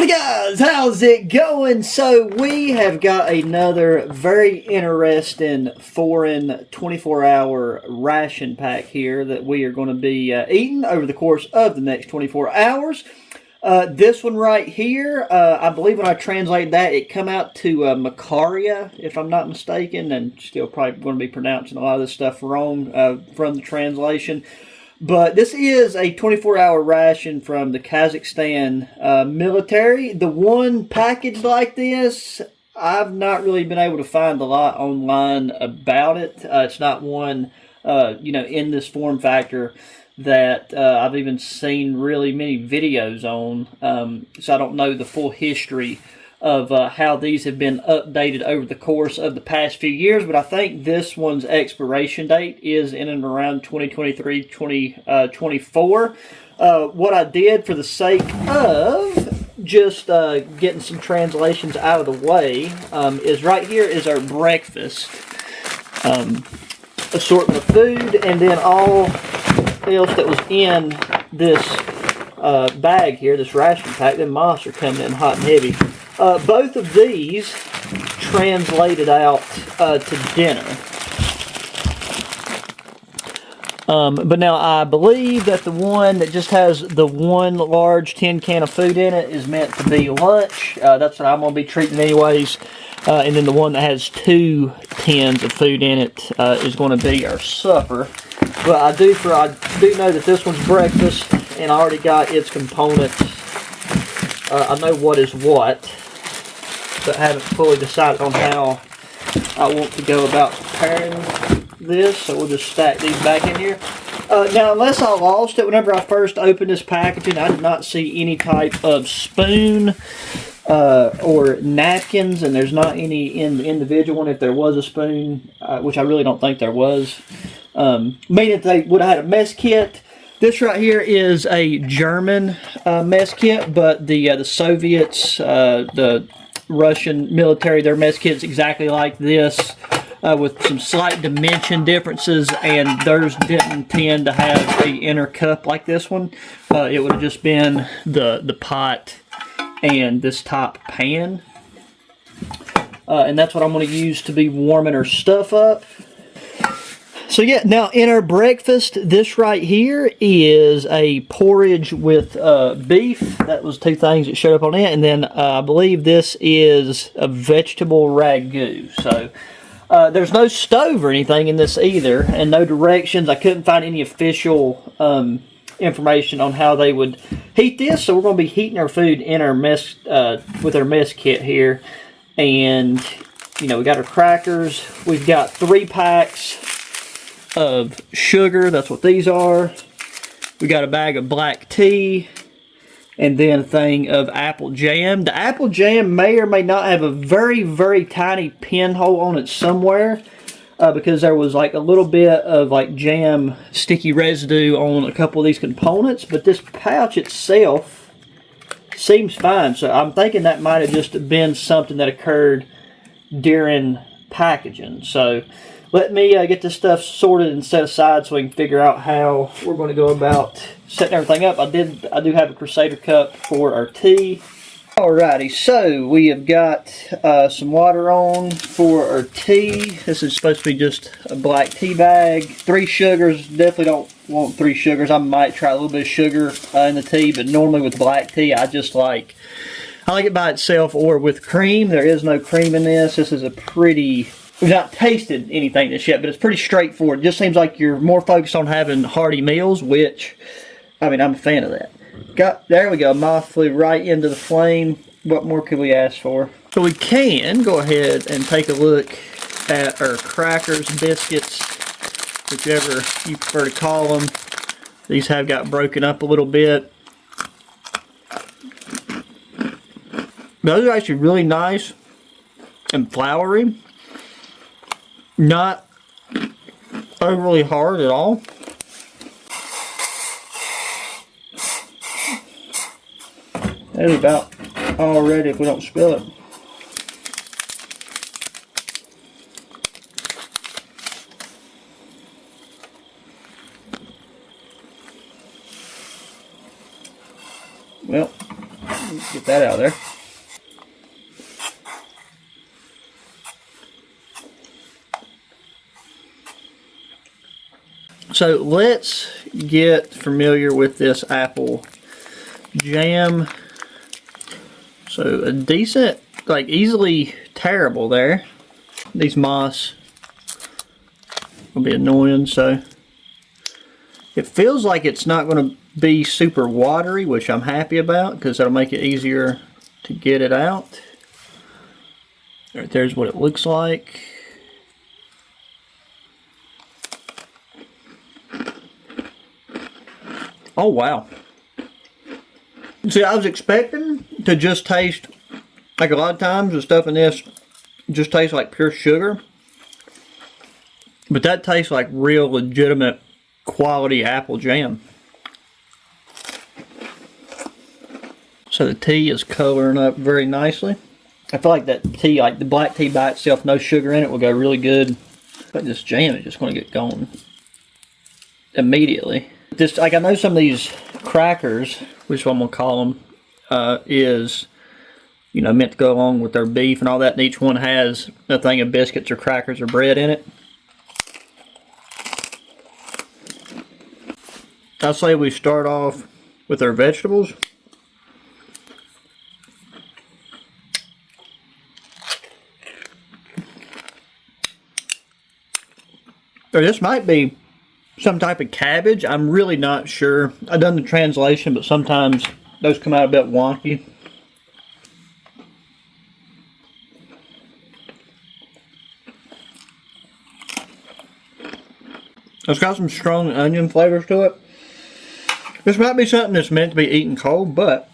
Hey guys, how's it going? So we have got another very interesting foreign 24-hour ration pack here that we are going to be eating over the course of the next 24 hours. This one right here, I believe when I translate that, it come out to Macaria, if I'm not mistaken, and still probably going to be pronouncing a lot of this stuff wrong from the translation. But this is a 24-hour ration from the Kazakhstan military. The one package like this, I've not really been able to find a lot online about it. It's not one, in this form factor that I've even seen really many videos on. So I don't know the full history of how these have been updated over the course of the past few years, but I think this one's expiration date is in and around 2023, 2024. What I did for the sake of just getting some translations out of the way is right here is our breakfast assortment of food, and then all else that was in this bag here, this ration pack. Them monster coming in hot and heavy. Both of these translated out to dinner. But now I believe that the one that just has the one large tin can of food in it is meant to be lunch. That's what I'm going to be treating anyways. And then the one that has 2 tins of food in it is going to be our supper. But I do know that this one's breakfast, and I already got its components. I know what is what, but haven't fully decided on how I want to go about preparing this, so we'll just stack these back in here. Now, unless I lost it whenever I first opened this packaging, I did not see any type of spoon or napkins, and there's not any in the individual one. If there was a spoon, which I really don't think there was, meaning they would have had a mess kit. This right here is a German mess kit, but the Soviets, the Russian military, their mess kit's exactly like this, with some slight dimension differences, and theirs didn't tend to have an inner cup like this one. It would have just been the pot and this top pan, and that's what I'm going to use to be warming our stuff up. So yeah, now in our breakfast, this right here is a porridge with beef. That was 2 things that showed up on it. And then I believe this is a vegetable ragu. So there's no stove or anything in this either, and no directions. I couldn't find any official information on how they would heat this. So we're going to be heating our food in our mess with our mess kit here. And, we got our crackers. We've got 3 packs of sugar. That's what these are. We got a bag of black tea, and then a thing of apple jam. The apple jam may or may not have a very, very tiny pinhole on it somewhere, because there was like a little bit of like jam sticky residue on a couple of these components, but this pouch itself seems fine. So I'm thinking that might have just been something that occurred during packaging. So let me get this stuff sorted and set aside so we can figure out how we're going to go about setting everything up. I do have a Crusader cup for our tea. Alrighty, so we have got some water on for our tea. This is supposed to be just a black tea bag. 3 sugars. Definitely don't want 3 sugars. I might try a little bit of sugar in the tea, but normally with black tea, I like it by itself or with cream. There is no cream in this. This is a pretty... We've not tasted anything this yet, but it's pretty straightforward. It just seems like you're more focused on having hearty meals, which, I'm a fan of that. There we go. Moth flew right into the flame. What more could we ask for? So we can go ahead and take a look at our crackers, biscuits, whichever you prefer to call them. These have got broken up a little bit. Those are actually really nice and floury. Not overly hard at all. That's about all ready if we don't spill it. Well, Get that out of there. So let's get familiar with this apple jam. So a decent, like easily tearable there. These moss will be annoying, so it feels like it's not going to be super watery, which I'm happy about because that'll make it easier to get it out. Right there's what it looks like. Oh wow. See, I was expecting to just taste, like a lot of times the stuff in this just tastes like pure sugar. But that tastes like real legitimate quality apple jam. So the tea is coloring up very nicely. I feel like that tea, like the black tea by itself, no sugar in it, will go really good. But this jam is just going to get going immediately. This, like I know some of these crackers, which I'm going to call them, is, you know, meant to go along with their beef and all that, and each one has a thing of biscuits or crackers or bread in it. I'll say we start off with our vegetables. Or this might be some type of cabbage. I'm really not sure. I've done the translation, but sometimes those come out a bit wonky. It's got some strong onion flavors to it. This might be something that's meant to be eaten cold, but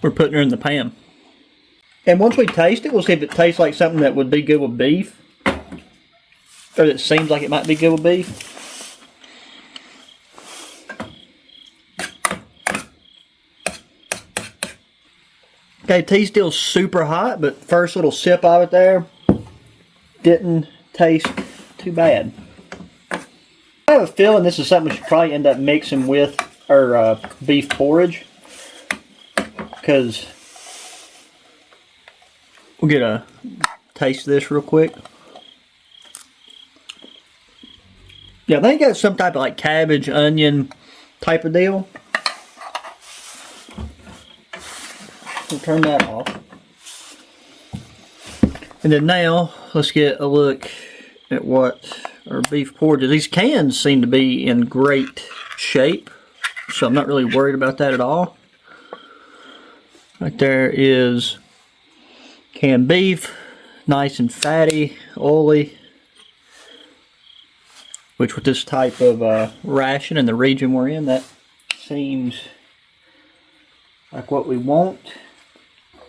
we're putting her in the pan. And once we taste it, we'll see if it tastes like something that would be good with beef. Or that seems like it might be good with beef. Okay, tea's still super hot, but first little sip of it there didn't taste too bad. I have a feeling this is something we should probably end up mixing with our beef porridge, because we'll get a taste of this real quick. Yeah, I think that's some type of like cabbage, onion type of deal. We'll turn that off. And then now, let's get a look at what our beef porridge is. These cans seem to be in great shape, so I'm not really worried about that at all. Right there is canned beef, nice and fatty, oily, which with this type of ration in the region we're in, that seems like what we want.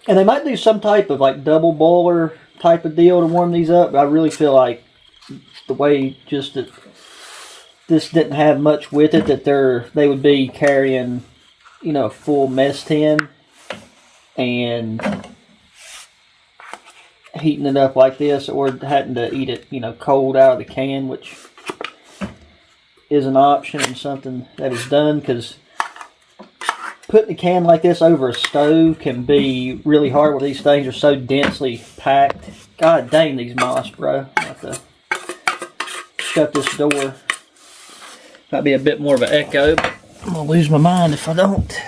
And they might do some type of like double boiler type of deal to warm these up, but I really feel like the way just that this didn't have much with it, that they would be carrying, you know, a full mess tin and heating it up like this, or having to eat it, you know, cold out of the can, which is an option and something that is done, because putting a can like this over a stove can be really hard when these things are so densely packed. God dang these moss, bro. I have to shut this door. Might be a bit more of an echo, but I'm going to lose my mind if I don't.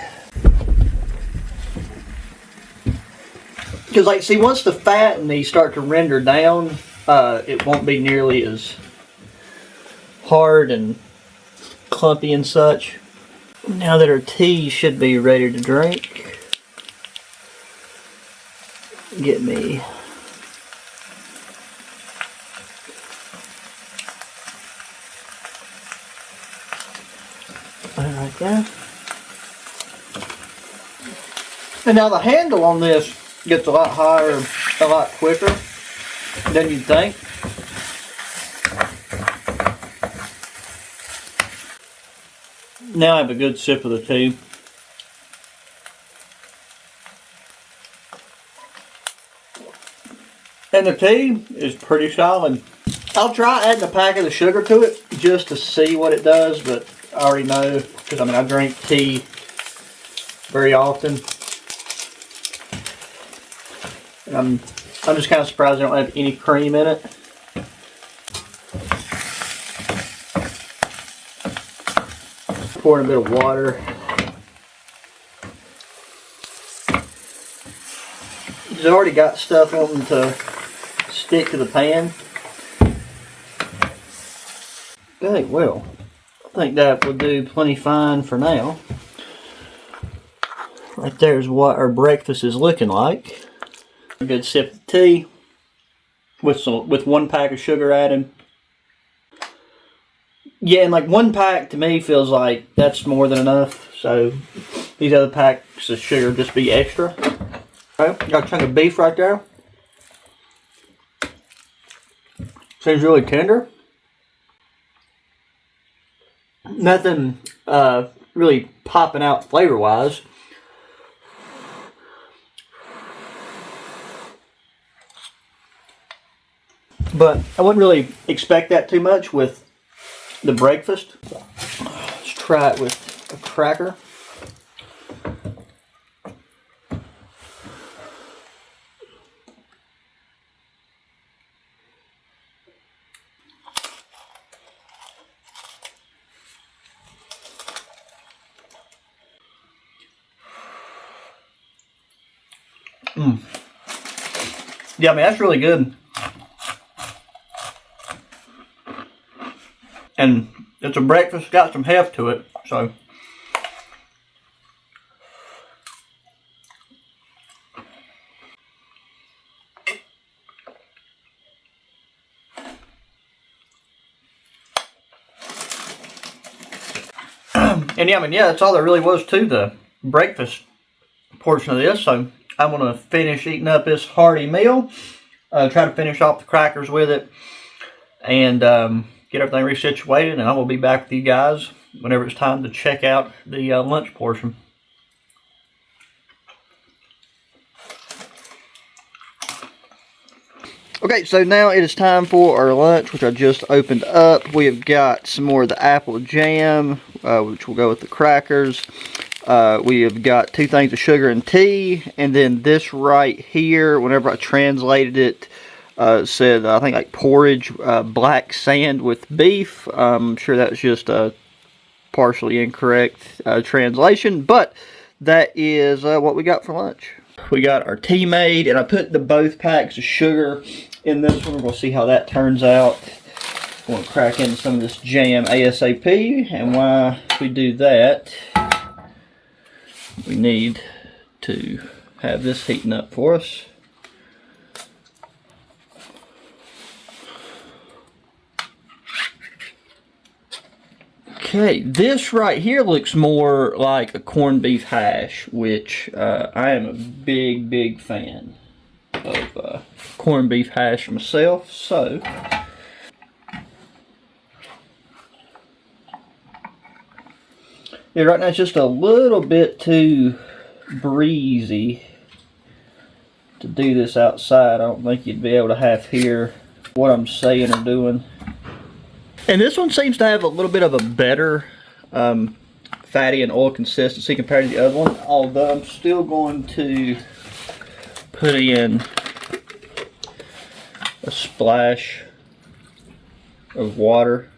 Because, like, see, once the fat and these start to render down, it won't be nearly as hard and clumpy and such. Now that our tea should be ready to drink, get me right there. And now the handle on this gets a lot higher, a lot quicker than you'd think. Now I have a good sip of the tea. And the tea is pretty solid. I'll try adding a pack of the sugar to it just to see what it does, but I already know, because I mean I drink tea very often. And I'm just kind of surprised I don't have any cream in it. Pouring a bit of water. It's already got stuff wanting to stick to the pan. Okay, well, I think that will do plenty fine for now. Right there's what our breakfast is looking like. A good sip of tea with 1 pack of sugar added. Yeah, and like 1 pack to me feels like that's more than enough. So these other packs of sugar just be extra. Okay, got a chunk of beef right there. Seems really tender. Nothing really popping out flavor wise. But I wouldn't really expect that too much with the breakfast. Let's try it with a cracker. Yeah, I mean, that's really good. And it's a breakfast, got some heft to it, so. And yeah, I mean, yeah, that's all there really was to the breakfast portion of this. So I'm going to finish eating up this hearty meal. Try to finish off the crackers with it. And get everything resituated. And I will be back with you guys whenever it's time to check out the lunch portion. Okay, so now it is time for our lunch, which I just opened up. We have got some more of the apple jam, which will go with the crackers. We have got 2 things of sugar and tea, and then this right here, whenever I translated it, said, I think like porridge, black sand with beef. I'm sure that was just a partially incorrect translation, but that is what we got for lunch. We got our tea made, and I put both packs of sugar in this one. We'll see how that turns out. I want to crack into some of this jam ASAP, and while we do that, we need to have this heating up for us. Okay, this right here looks more like a corned beef hash, which I am a big fan of corned beef hash myself. So yeah, right now it's just a little bit too breezy to do this outside. I don't think you'd be able to half hear what I'm saying or doing. And this one seems to have a little bit of a better fatty and oil consistency compared to the other one, although I'm still going to put in a splash of water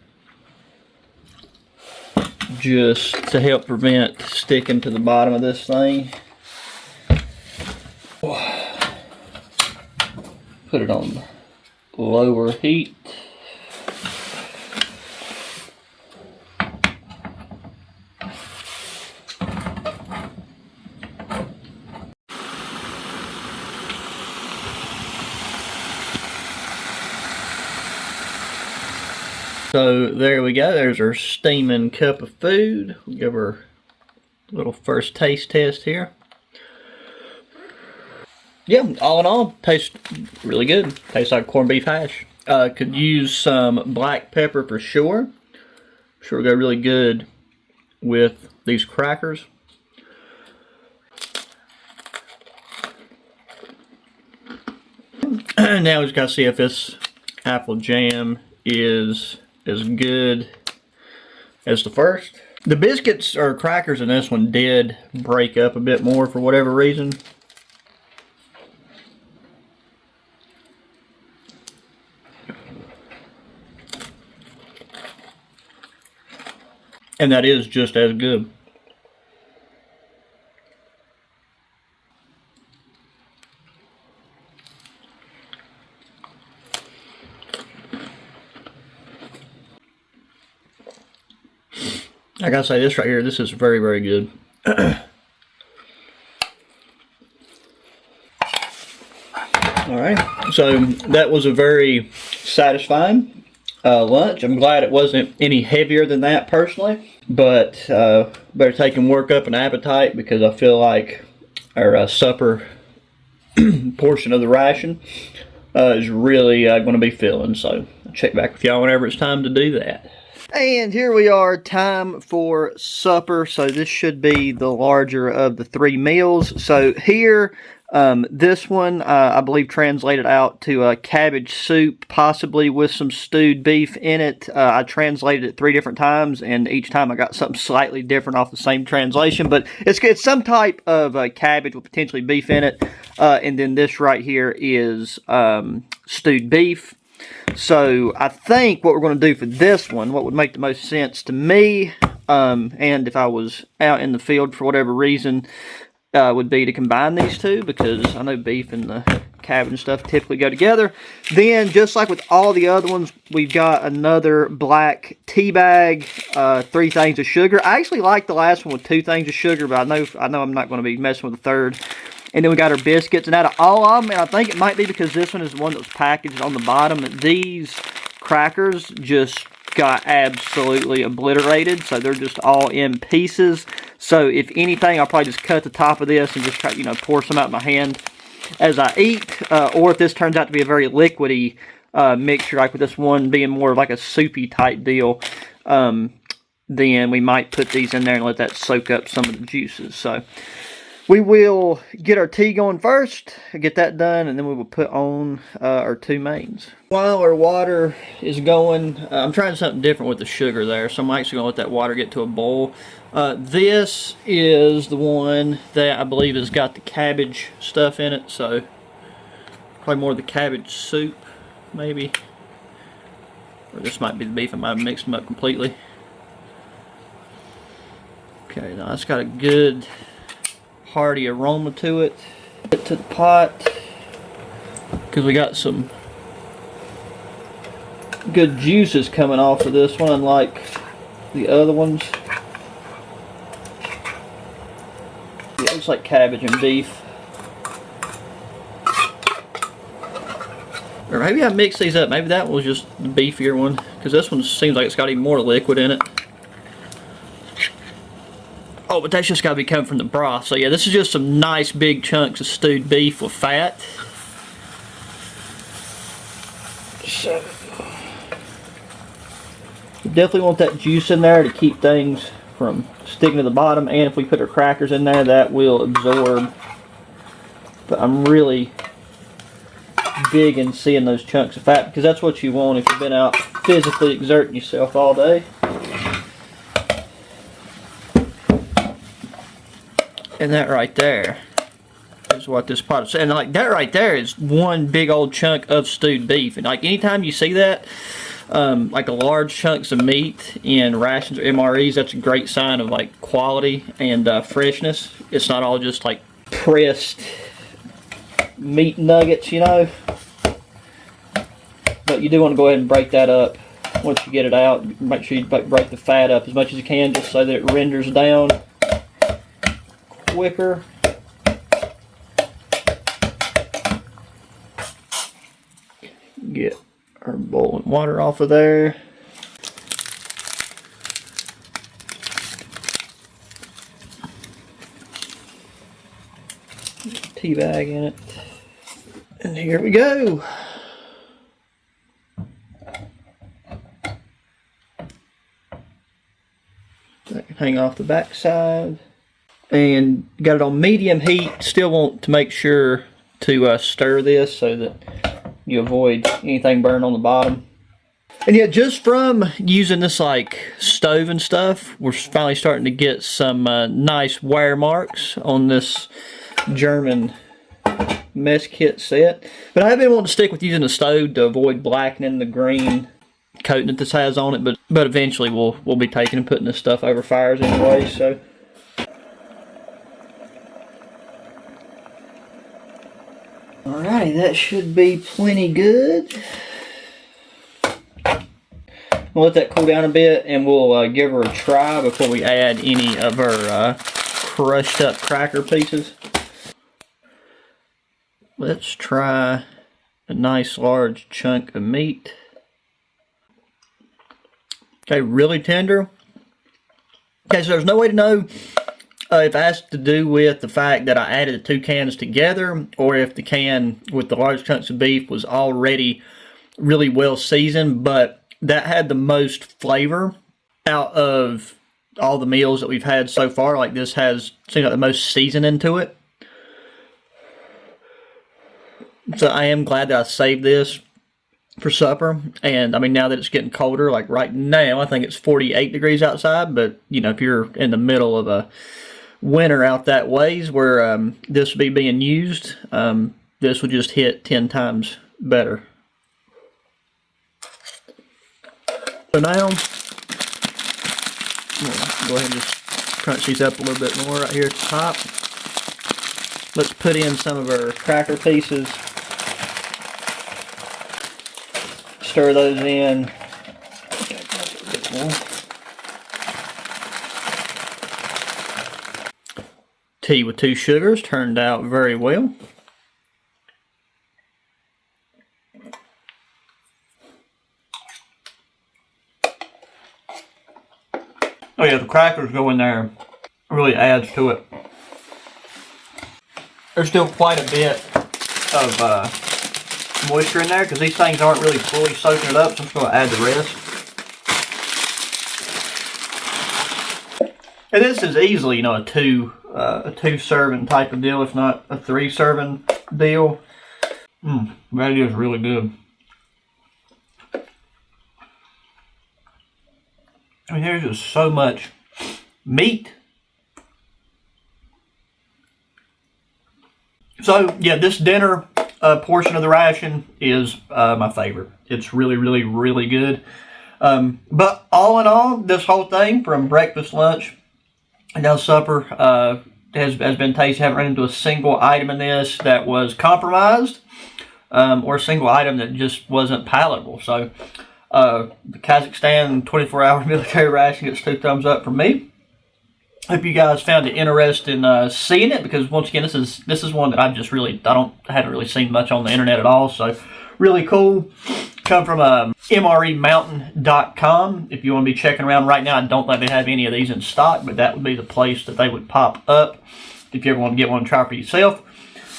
just to help prevent sticking to the bottom of this thing. Put it on lower heat. So there we go, there's our steaming cup of food. We'll give her a little first taste test here. Yeah, all in all, tastes really good. Tastes like corned beef hash. Could use some black pepper for sure. Sure will go really good with these crackers. Now we just gotta see if this apple jam is as good as the first. The biscuits or crackers in this one did break up a bit more for whatever reason. And that is just as good. I gotta say, this right here, this is very, very good. Alright, so that was a very satisfying lunch. I'm glad it wasn't any heavier than that personally, but better take and work up an appetite, because I feel like our supper portion of the ration is really going to be filling. So I'll check back with y'all whenever it's time to do that. And here we are, time for supper. So this should be the larger of the 3 meals. So here, this one, I believe translated out to cabbage soup, possibly with some stewed beef in it. I translated it 3 different times, and each time I got something slightly different off the same translation. But it's some type of cabbage with potentially beef in it. And then this right here is stewed beef. So I think what we're going to do for this one, what would make the most sense to me, and if I was out in the field for whatever reason, would be to combine these two, because I know beef and the cabbage and stuff typically go together. Then, just like with all the other ones, we've got another black tea bag, 3 things of sugar. I actually like the last one with 2 things of sugar, but I know I'm not going to be messing with the third. And then we got our biscuits, and out of all of them, and I think it might be because this one is the one that was packaged on the bottom, that these crackers just got absolutely obliterated. So they're just all in pieces. So if anything, I'll probably just cut the top of this and just try, pour some out in my hand as I eat. Or if this turns out to be a very liquidy mixture, like with this one being more like a soupy type deal, then we might put these in there and let that soak up some of the juices. So we will get our tea going first, get that done, and then we will put on our 2 mains. While our water is going, I'm trying something different with the sugar there, so I'm actually going to let that water get to a boil. This is the one that I believe has got the cabbage stuff in it, so probably more of the cabbage soup, maybe. Or this might be the beef, I might have mixed them up completely. Okay, now it's got a good hearty aroma to it. Get to the pot, because we got some good juices coming off of this one, unlike the other ones. Yeah, it's like cabbage and beef. Or maybe I mixed these up. Maybe that was just the beefier one, because this one seems like it's got even more liquid in it. Oh, but that's just got to be coming from the broth. So yeah, this is just some nice big chunks of stewed beef with fat. So you definitely want that juice in there to keep things from sticking to the bottom. And if we put our crackers in there, that will absorb. But I'm really big in seeing those chunks of fat, because that's what you want if you've been out physically exerting yourself all day. And that right there is what this pot is. And like that right there is one big old chunk of stewed beef. And like anytime you see that, like a large chunks of meat in rations or MREs, that's a great sign of like quality and freshness. It's not all just like pressed meat nuggets, But you do want to go ahead and break that up once you get it out. Make sure you break the fat up as much as you can, just so that it renders down quicker. Get our boiling water off of there. Tea bag in it. And here we go. That can hang off the back side. And got it on medium heat. Still want to make sure to stir this so that you avoid anything burning on the bottom. And yeah, just from using this like stove and stuff, we're finally starting to get some nice wear marks on this German mess kit set. But I have been wanting to stick with using the stove to avoid blackening the green coating that this has on it. But eventually we'll be taking and putting this stuff over fires anyway. So. Alrighty, that should be plenty good. We'll let that cool down a bit, and we'll give her a try before we add any of our crushed up cracker pieces. Let's try a nice large chunk of meat. Okay, really tender. Okay, so there's no way to know if it has to do with the fact that I added the 2 cans together, or if the can with the large chunks of beef was already really well seasoned, but that had the most flavor out of all the meals that we've had so far. Like this seems like the most seasoning to it. So I am glad that I saved this for supper. And I mean, now that it's getting colder, like right now, I think it's 48 degrees outside. But you know, if you're in the middle of a winter out that ways where this would be being used, this would just hit 10 times better. So now, go ahead and just crunch these up a little bit more right here at the top. Let's put in some of our cracker pieces. Stir those in. Okay, a bit more. Tea with 2 sugars turned out very well. Oh yeah, the crackers go in there. Really adds to it. There's still quite a bit of moisture in there because these things aren't really fully soaking it up, so I'm just going to add the rest. And this is easily, you know, a two serving type of deal, if not a 3 serving deal. That is really good. I mean, there's just so much meat. So, yeah, this dinner portion of the ration is my favorite. It's really, really, really good. But all in all, this whole thing, from breakfast, lunch, and now supper, has been tasty. I haven't run into a single item in this that was compromised, or a single item that just wasn't palatable. So, the Kazakhstan 24-hour military ration gets 2 thumbs up from me. Hope you guys found it interesting seeing it, because once again, this is one that I haven't really seen much on the internet at all. So really cool. Come from mremountain.com. If you want to be checking around right now, I don't think they have any of these in stock, but that would be the place that they would pop up if you ever want to get one and try for yourself.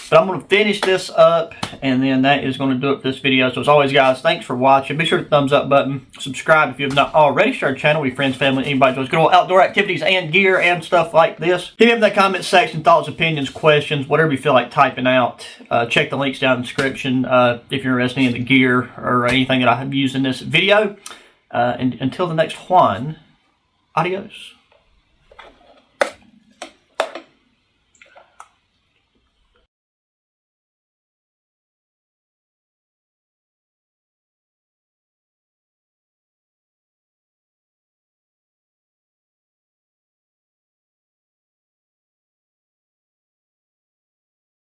But I'm going to finish this up, and then that is going to do it for this video. So as always, guys, thanks for watching. Be sure to thumbs up button. Subscribe if you have not already. Share our channel with your friends, family, anybody who enjoys good old outdoor activities and gear and stuff like this. Hit me up in the comment section, thoughts, opinions, questions, whatever you feel like typing out. Check the links down in the description if you're interested in the gear or anything that I have used in this video. And until the next one, adios.